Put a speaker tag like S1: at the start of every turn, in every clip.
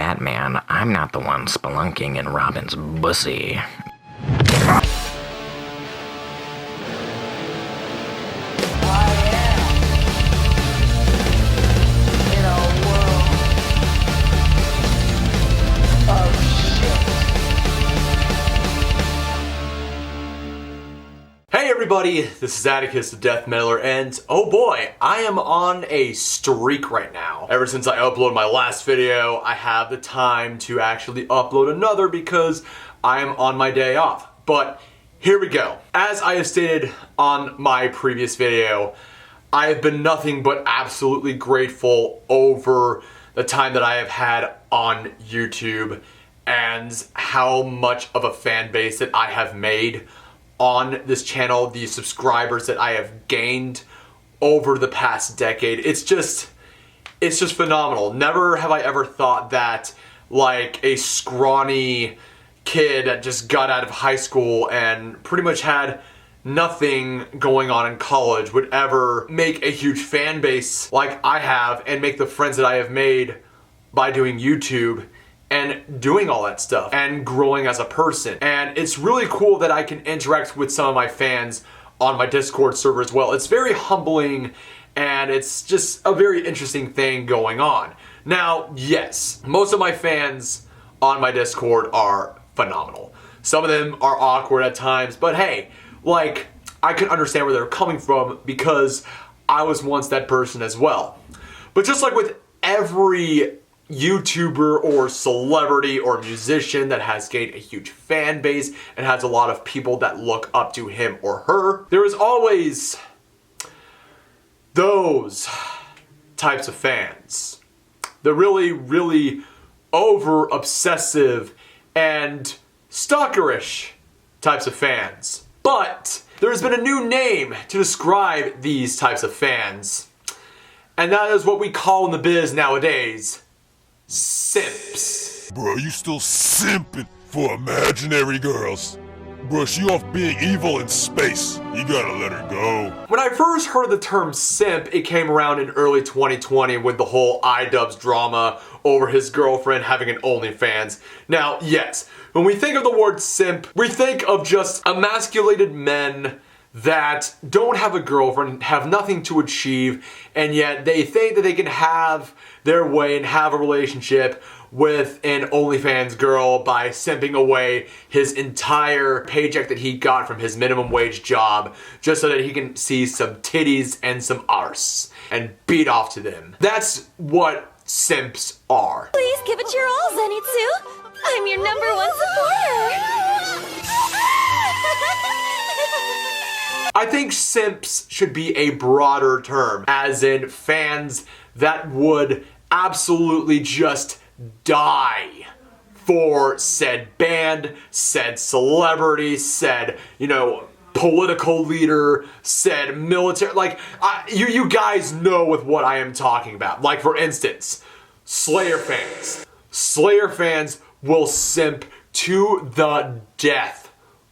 S1: Batman, I'm not the one spelunking in Robin's bussy.
S2: Hey everybody, this is Atticus the Death Mailer, and oh boy, I am on a streak right now. Ever since I uploaded my last video, I have the time to actually upload another because I am on my day off. But here we go. As I have stated on my previous video, I have been nothing but absolutely grateful over the time that I have had on YouTube and how much of a fan base that I have made on this channel, the subscribers that I have gained over the past decade. It's just phenomenal. Never have I ever thought that like a scrawny kid that just got out of high school and pretty much had nothing going on in college would ever make a huge fan base like I have and make the friends that I have made by doing YouTube and doing all that stuff and growing as a person. And it's really cool that I can interact with some of my fans on my Discord server as well. It's very humbling and it's just a very interesting thing going on. Now, yes, most of my fans on my Discord are phenomenal. Some of them are awkward at times, but hey, like, I can understand where they're coming from because I was once that person as well. But just like with every YouTuber or celebrity or musician that has gained a huge fan base and has a lot of people that look up to him or her, there is always those types of fans. The really over obsessive and stalkerish types of fans. But there's been a new name to describe these types of fans, and that is what we call in the biz nowadays Simps.
S3: Bro, you still simping for imaginary girls. Bro, she off being evil in space. You gotta let her go.
S2: When I first heard the term simp, it came around in early 2020 with the whole iDubbbz drama over his girlfriend having an OnlyFans. Now, yes, when we think of the word simp, we think of just emasculated men that don't have a girlfriend, have nothing to achieve, and yet they think that they can have their way and have a relationship with an OnlyFans girl by simping away his entire paycheck that he got from his minimum wage job just so that he can see some titties and some arse and beat off to them. That's what simps are.
S4: Please give it your all, Zenitsu. I'm your #1 supporter.
S2: I think simps should be a broader term, as in fans that would absolutely just die for said band, said celebrity, said, political leader, said military, like, you guys know with what I am talking about. Like, for instance, Slayer fans. Slayer fans will simp to the death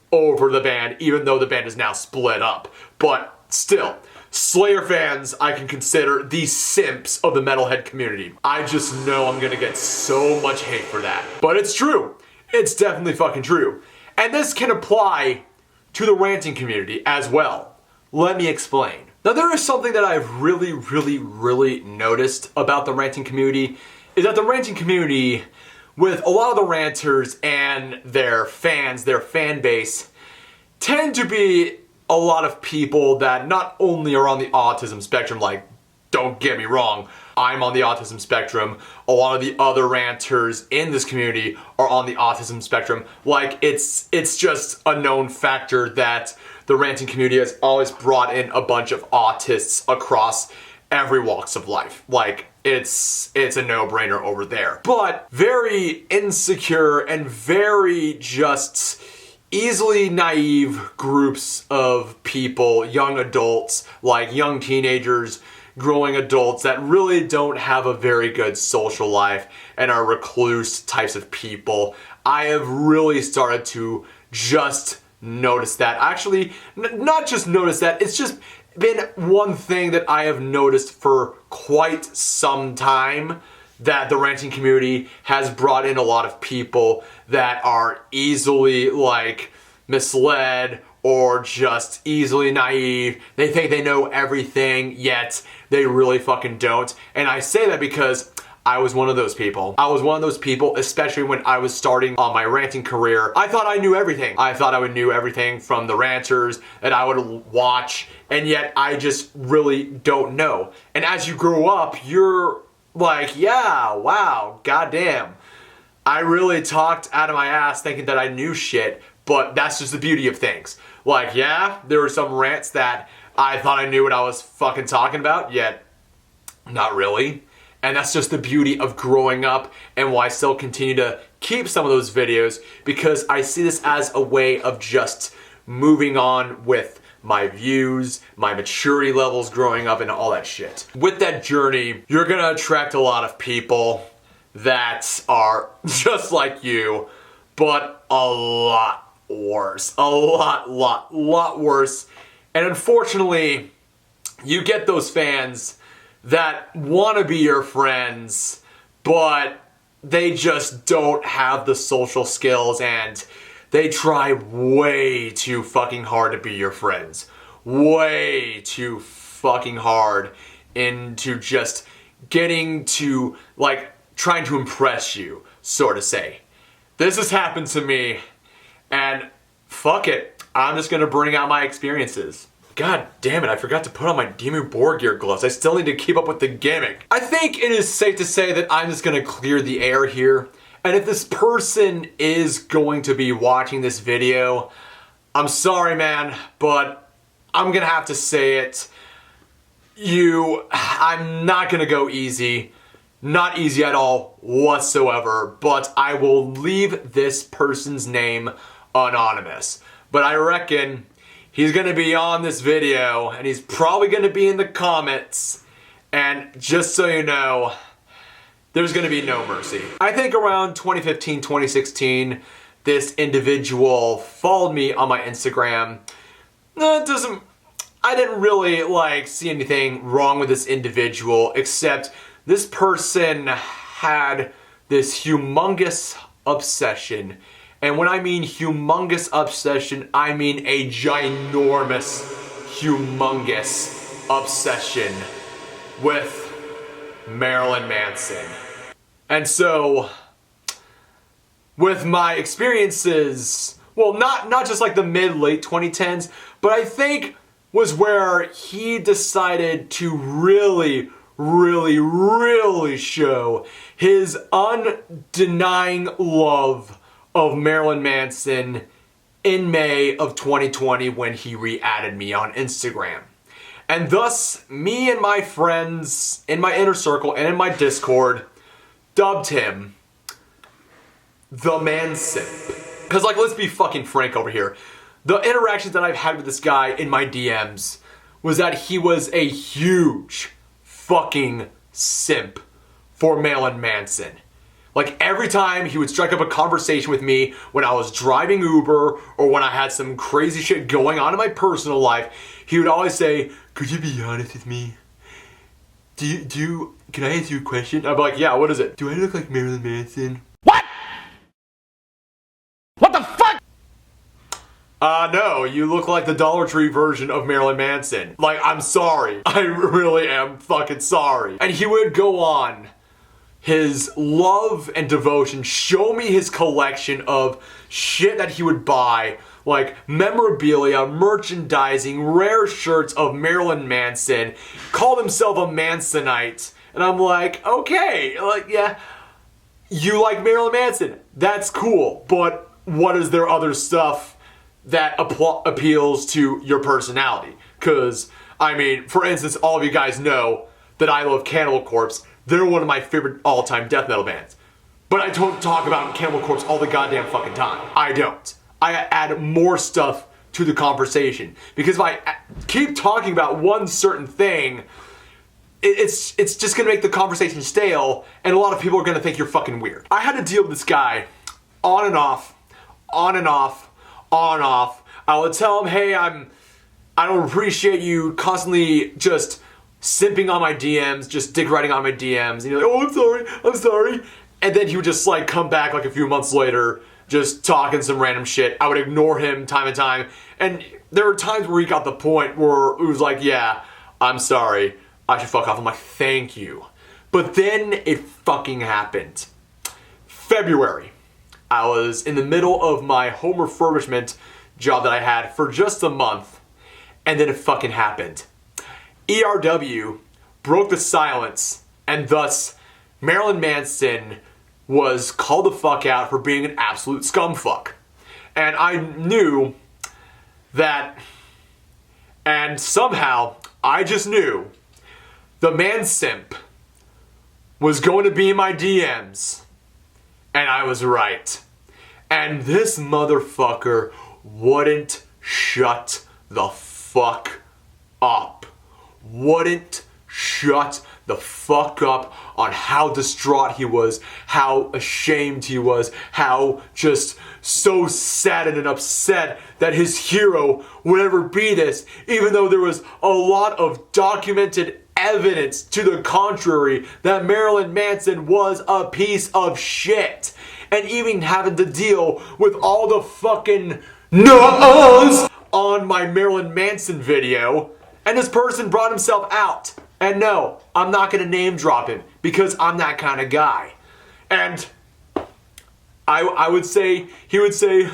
S2: over the band, even though the band is now split up. But still, Slayer fans I can consider the simps of the metalhead community. I just know I'm gonna get so much hate for that. But it's true. It's definitely fucking true. And this can apply to the ranting community as well. Let me explain. Now, there is something that I've really noticed about the ranting community, is that the ranting community, with a lot of the ranters and their fans, their fan base, tend to be a lot of people that not only are on the autism spectrum, like, don't get me wrong, I'm on the autism spectrum. A lot of the other ranters in this community are on the autism spectrum. Like, it's just a known factor that the ranting community has always brought in a bunch of autists across every walks of life. Like, it's a no-brainer over there. But very insecure and very just easily naive groups of people, young adults, like young teenagers, growing adults that really don't have a very good social life and are recluse types of people. I have really started to just notice that. Actually, not just notice that, it's just been one thing that I have noticed for quite some time that the ranting community has brought in a lot of people that are easily like misled or just easily naive. They think they know everything, yet they really fucking don't. And I say that because I was one of those people. I was one of those people, especially when I was starting on my ranting career. I thought I knew everything. I thought I would knew everything from the ranters that I would watch, and yet I just really don't know. And as you grow up, you're like, yeah, wow, goddamn. I really talked out of my ass thinking that I knew shit, but that's just the beauty of things. Like, yeah, there were some rants that I thought I knew what I was fucking talking about, yet not really. And that's just the beauty of growing up and why I still continue to keep some of those videos, because I see this as a way of just moving on with my views, my maturity levels growing up and all that shit. With that journey, you're gonna attract a lot of people that are just like you, but a lot worse. A lot worse. And unfortunately, you get those fans that want to be your friends, but they just don't have the social skills and they try way too fucking hard to be your friends. Way too fucking hard into just getting to, like, trying to impress you, sort of say. This has happened to me, and fuck it. I'm just gonna bring out my experiences. God damn it, I forgot to put on my Dimmu Borgir gloves. I still need to keep up with the gimmick. I think it is safe to say that I'm just gonna clear the air here. And if this person is going to be watching this video, I'm sorry, man, but I'm gonna have to say it. I'm not gonna go easy. Not easy at all whatsoever, but I will leave this person's name anonymous. But I reckon he's gonna be on this video, and he's probably gonna be in the comments, and just so you know, there's gonna be no mercy. I think around 2015, 2016, this individual followed me on my Instagram. I didn't really see anything wrong with this individual, except this person had this humongous obsession. And when I mean humongous obsession, I mean a ginormous, humongous obsession with Marilyn Manson. And so, with my experiences, well, not just like the mid-late 2010s, but I think was where he decided to really show his undenying love of Marilyn Manson in May of 2020 when he re-added me on Instagram. And thus, me and my friends in my inner circle and in my Discord dubbed him the Manson. Because, let's be fucking frank over here. The interactions that I've had with this guy in my DMs was that he was a huge fucking simp for Marilyn Manson. Every time he would strike up a conversation with me when I was driving Uber or when I had some crazy shit going on in my personal life, he would always say, "Could you be honest with me? Can I ask you a question?" I'd be like, "Yeah, what is it? Do I look like Marilyn Manson?"
S1: What? What the fuck?
S2: No, you look like the Dollar Tree version of Marilyn Manson. I'm sorry. I really am fucking sorry. And he would go on his love and devotion, show me his collection of shit that he would buy, like memorabilia, merchandising, rare shirts of Marilyn Manson, called himself a Mansonite. And I'm like, okay, yeah, you like Marilyn Manson, that's cool, but what is there other stuff that appeals to your personality? Because, for instance, all of you guys know that I love Cannibal Corpse. They're one of my favorite all-time death metal bands. But I don't talk about Cannibal Corpse all the goddamn fucking time. I don't. I add more stuff to the conversation. Because if I keep talking about one certain thing, it's just gonna make the conversation stale, and a lot of people are gonna think you're fucking weird. I had to deal with this guy on and off, on and off, on and off. I would tell him, hey, I don't appreciate you constantly just simping on my DMs, just dick riding on my DMs, and he's like, oh, I'm sorry. And then he would just like come back like a few months later, just talking some random shit. I would ignore him time and time. And there were times where he got the point where it was like, yeah, I'm sorry, I should fuck off. I'm like, thank you. But then it fucking happened. February. I was in the middle of my home refurbishment job that I had for just a month, and then it fucking happened. ERW broke the silence, and thus Marilyn Manson was called the fuck out for being an absolute scumfuck. And I knew that, and somehow I just knew the man Simp was going to be in my DMs, and I was right. And this motherfucker wouldn't shut the fuck up. Wouldn't shut the fuck up on how distraught he was, how ashamed he was, how just so saddened and upset that his hero would ever be this, even though there was a lot of documented evidence to the contrary that Marilyn Manson was a piece of shit. And even having to deal with all the fucking no's on my Marilyn Manson video, and this person brought himself out. And no, I'm not gonna name drop him because I'm that kind of guy. And I would say, he would say,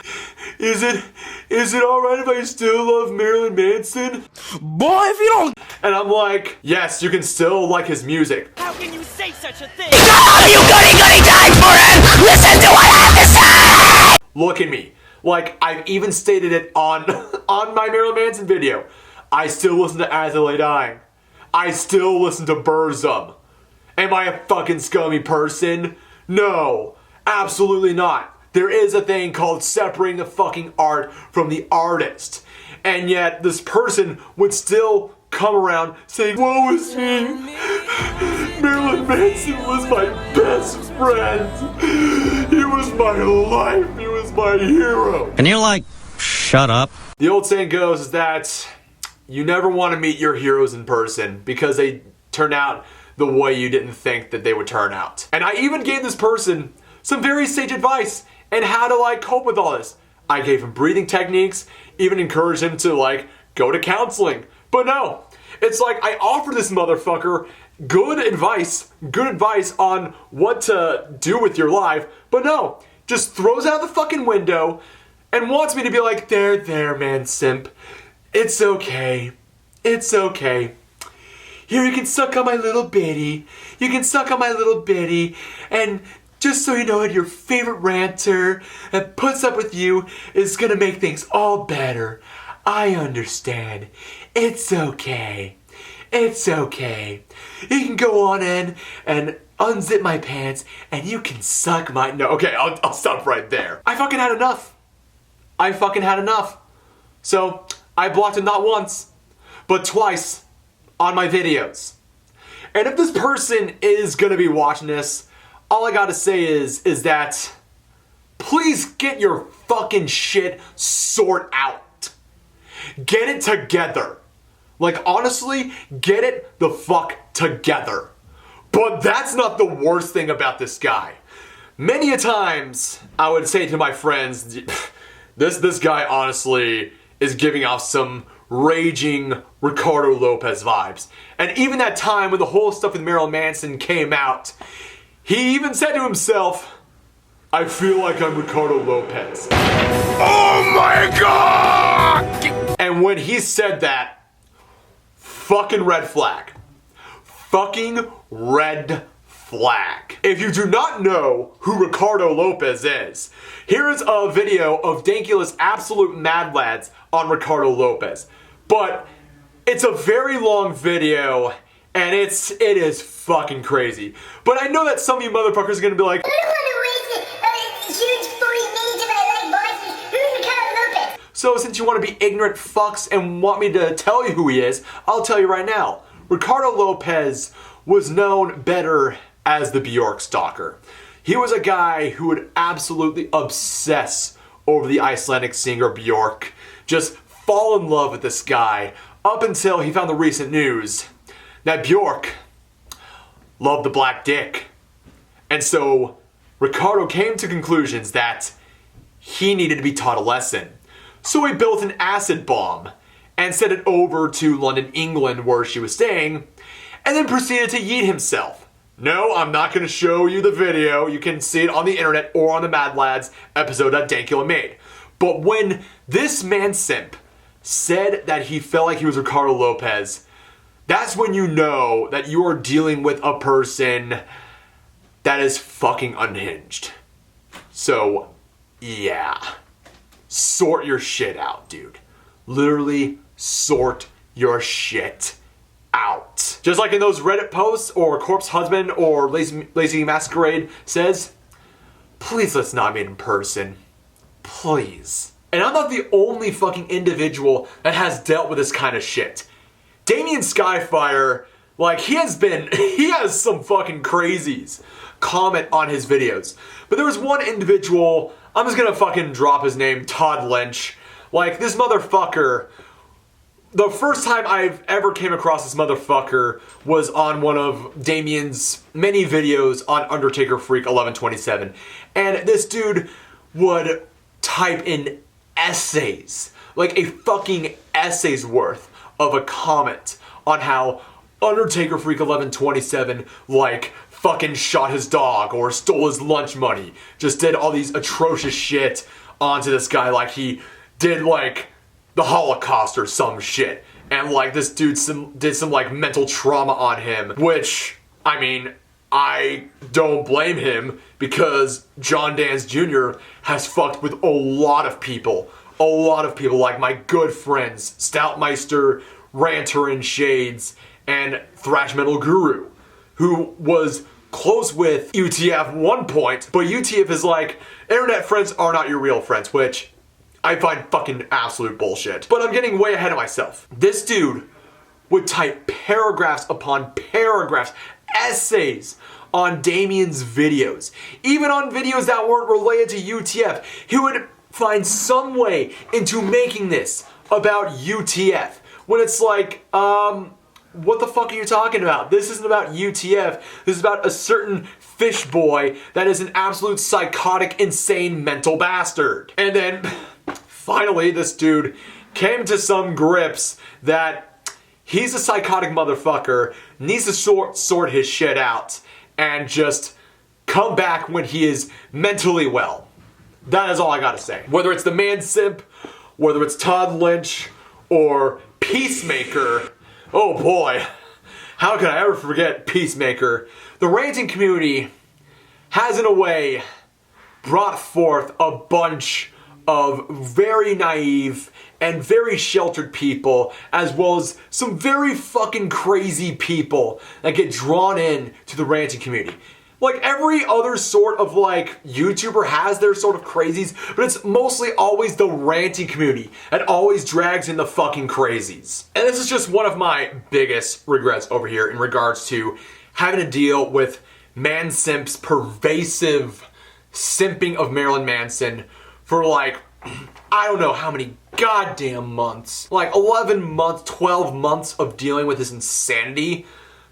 S2: is it alright if I still love Marilyn Manson?
S5: Boy, if you don't...
S2: And I'm like, yes, you can still like his music.
S5: How can you say such a thing?
S1: Oh, you goody died for him! Listen to what I have to say!
S2: Look at me. Like, I've even stated it on my Marilyn Manson video. I still listen to As I Lay Dying. I still listen to Burzum. Am I a fucking scummy person? No, absolutely not. There is a thing called separating the fucking art from the artist. And yet, this person would still come around saying, woe is me. Marilyn Manson was my best friend. He was my life. He was my hero.
S6: Can you, like, shut up?
S2: The old saying goes is that you never want to meet your heroes in person because they turn out the way you didn't think that they would turn out. And I even gave this person some very sage advice on how to like cope with all this. I gave him breathing techniques, even encouraged him to like go to counseling. But no, it's like I offered this motherfucker good advice on what to do with your life, but no, just throws out the fucking window and wants me to be like, there, man, Simp. It's okay. It's okay. Here, you can suck on my little bitty. You can suck on my little bitty. And just so you know, your favorite ranter that puts up with you is gonna make things all better. I understand. It's okay. It's okay. You can go on in and unzip my pants and you can suck my... No, okay, I'll stop right there. I fucking had enough. I fucking had enough. So... I blocked him not once, but twice on my videos. And if this person is gonna be watching this, all I gotta say is that please get your fucking shit sorted out. Get it together. Like honestly, get it the fuck together. But that's not the worst thing about this guy. Many a times I would say to my friends, this guy honestly is giving off some raging Ricardo Lopez vibes. And even that time when the whole stuff with Marilyn Manson came out, he even said to himself, I feel like I'm Ricardo Lopez.
S3: Oh my god!
S2: And when he said that, fucking red flag. Fucking red flag. If you do not know who Ricardo Lopez is, here is a video of Dankula's absolute mad lads on Ricardo Lopez. But it's a very long video and it is fucking crazy. But I know that some of you motherfuckers are gonna be like, so since you want to be ignorant fucks and want me to tell you who he is, I'll tell you right now. Ricardo Lopez was known better as the Bjork stalker. He was a guy who would absolutely obsess over the Icelandic singer Bjork, just fall in love with this guy, up until he found the recent news that Bjork loved the black dick. And so Ricardo came to conclusions that he needed to be taught a lesson. So he built an acid bomb and sent it over to London, England, where she was staying, and then proceeded to yeet himself. No, I'm not going to show you the video. You can see it on the internet or on the Mad Lads episode that Dankula made. But when this man Simp said that he felt like he was Ricardo Lopez, that's when you know that you are dealing with a person that is fucking unhinged. So, yeah. Sort your shit out, dude. Literally sort your shit out. Just like in those Reddit posts, or Corpse Husband, or Lazy Masquerade says, please let's not meet in person. Please. And I'm not the only fucking individual that has dealt with this kind of shit. Damien Skyfire, like, he has some fucking crazies comment on his videos. But there was one individual, I'm just gonna fucking drop his name, Todd Lynch. Like, this motherfucker, the first time I've ever came across this motherfucker was on one of Damien's many videos on Undertaker Freak 1127. And this dude would type in essays, like a fucking essay's worth of a comment on how Undertaker Freak 1127 like fucking shot his dog or stole his lunch money, just did all these atrocious shit onto this guy like he did like the Holocaust or some shit. And like this dude did some like mental trauma on him, which, I mean, I don't blame him because John Dance Jr. has fucked with a lot of people. A lot of people, like my good friends, Stoutmeister, Ranter in Shades, and Thrash Metal Guru, who was close with UTF one point, but UTF is like, internet friends are not your real friends, which I find fucking absolute bullshit. But I'm getting way ahead of myself. This dude would type paragraphs upon paragraphs, essays on Damien's videos. Even on videos that weren't related to UTF, he would find some way into making this about UTF. When it's like, what the fuck are you talking about? This isn't about UTF. This is about a certain fish boy that is an absolute psychotic, insane mental bastard. And then, finally, this dude came to some grips that he's a psychotic motherfucker, needs to sort his shit out, and just come back when he is mentally well. That is all I gotta say. Whether it's the man Simp, whether it's Todd Lynch, or Peacemaker, oh boy, how could I ever forget Peacemaker? The Ranting Community has, in a way, brought forth a bunch of very naive and very sheltered people, as well as some very fucking crazy people that get drawn in to the Ranting Community. Like every other sort of like YouTuber has their sort of crazies, but it's mostly always the Ranting Community that always drags in the fucking crazies. And this is just one of my biggest regrets over here in regards to having to deal with Man Simp's pervasive simping of Marilyn Manson for like, I don't know how many goddamn months. Like 11 months, 12 months of dealing with this insanity,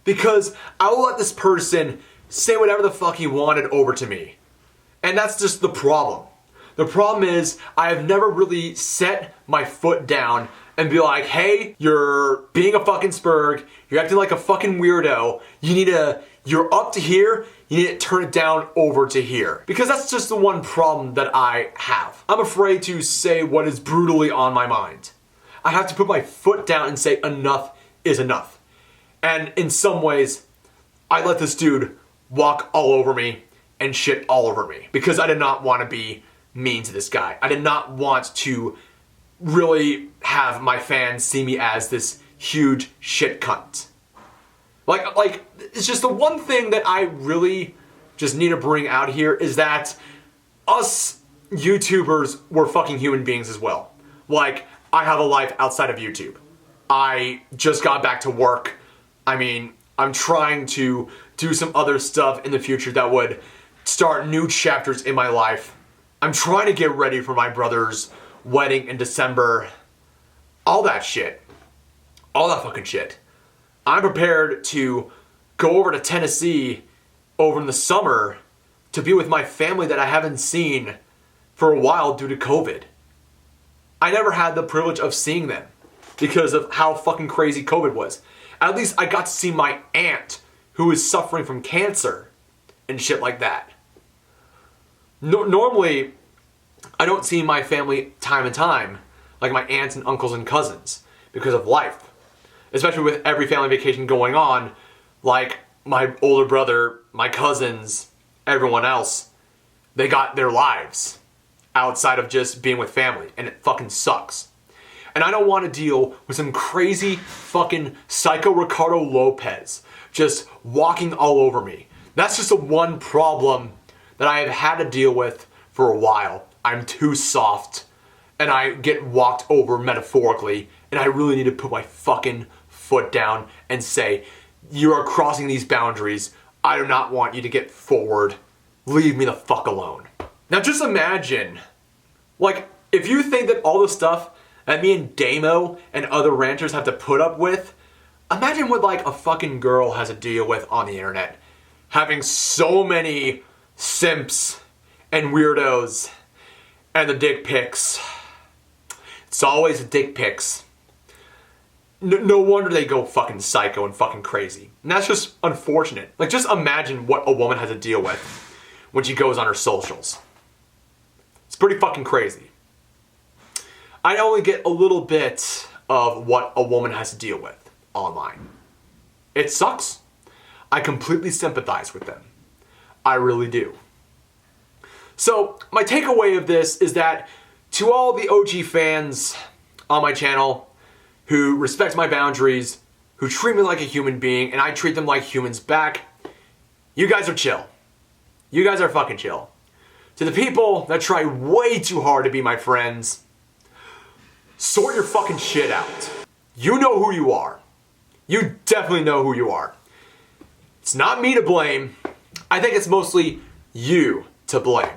S2: because I will let this person say whatever the fuck he wanted over to me. And that's just the problem. The problem is I have never really set my foot down and be like, hey, you're being a fucking spurg, you're acting like a fucking weirdo, you're up to here, you need to turn it down over to here. Because that's just the one problem that I have. I'm afraid to say what is brutally on my mind. I have to put my foot down and say enough is enough. And in some ways, I let this dude walk all over me and shit all over me because I did not want to be mean to this guy. I did not want to really have my fans see me as this huge shit cunt. Like, it's just the one thing that I really just need to bring out here is that us YouTubers were fucking human beings as well. Like, I have a life outside of YouTube. I just got back to work. I mean, I'm trying to do some other stuff in the future that would start new chapters in my life. I'm trying to get ready for my brother's wedding in December. All that shit. All that fucking shit. I'm prepared to go over to Tennessee over in the summer to be with my family that I haven't seen for a while due to COVID. I never had the privilege of seeing them because of how fucking crazy COVID was. At least I got to see my aunt who is suffering from cancer and shit like that. Normally, I don't see my family time and time, like my aunts and uncles and cousins, because of life. Especially with every family vacation going on, like my older brother, my cousins, everyone else, they got their lives outside of just being with family, and it fucking sucks. And I don't want to deal with some crazy fucking psycho Ricardo Lopez just walking all over me. That's just the one problem that I have had to deal with for a while. I'm too soft, and I get walked over metaphorically, and I really need to put my fucking foot down and say, you are crossing these boundaries. I do not want you to get forward. Leave me the fuck alone. Now just imagine, like, if you think that all the stuff that me and Damo and other ranters have to put up with, imagine what like a fucking girl has to deal with on the internet. Having so many simps and weirdos and the dick pics. It's always the dick pics. No wonder they go fucking psycho and fucking crazy. And that's just unfortunate. Like, just imagine what a woman has to deal with when she goes on her socials. It's pretty fucking crazy. I only get a little bit of what a woman has to deal with online. It sucks. I completely sympathize with them. I really do. So, my takeaway of this is that to all the OG fans on my channel who respect my boundaries, who treat me like a human being, and I treat them like humans back, you guys are chill. You guys are fucking chill. To the people that try way too hard to be my friends, sort your fucking shit out. You know who you are. You definitely know who you are. It's not me to blame. I think it's mostly you to blame.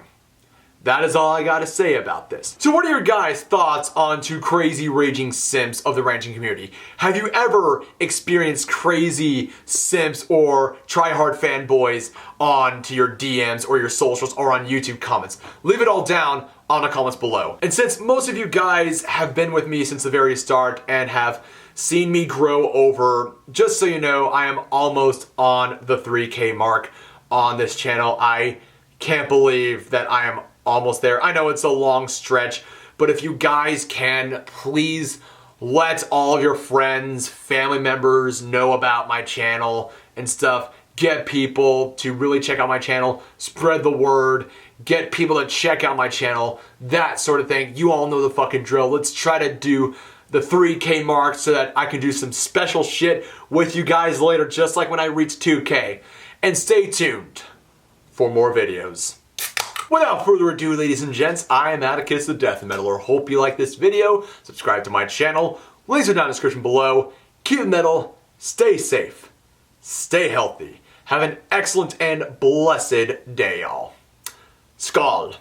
S2: That is all I gotta say about this. So what are your guys' thoughts on two crazy raging simps of the ranting community? Have you ever experienced crazy simps or try-hard fanboys onto your DMs or your socials or on YouTube comments? Leave it all down on the comments below. And since most of you guys have been with me since the very start and have seen me grow over, just so you know, I am almost on the 3K mark on this channel. I can't believe that I am almost there. I know it's a long stretch, but if you guys can, please let all of your friends, family members know about my channel and stuff. Get people to really check out my channel, spread the word, get people to check out my channel, that sort of thing. You all know the fucking drill. Let's try to do the 3K mark so that I can do some special shit with you guys later, just like when I reach 2K. And stay tuned for more videos. Without further ado, ladies and gents, I am Atticus the Death Metaler. Hope you like this video. Subscribe to my channel. Links are down in the description below. Keep it metal. Stay safe. Stay healthy. Have an excellent and blessed day, y'all. Skål.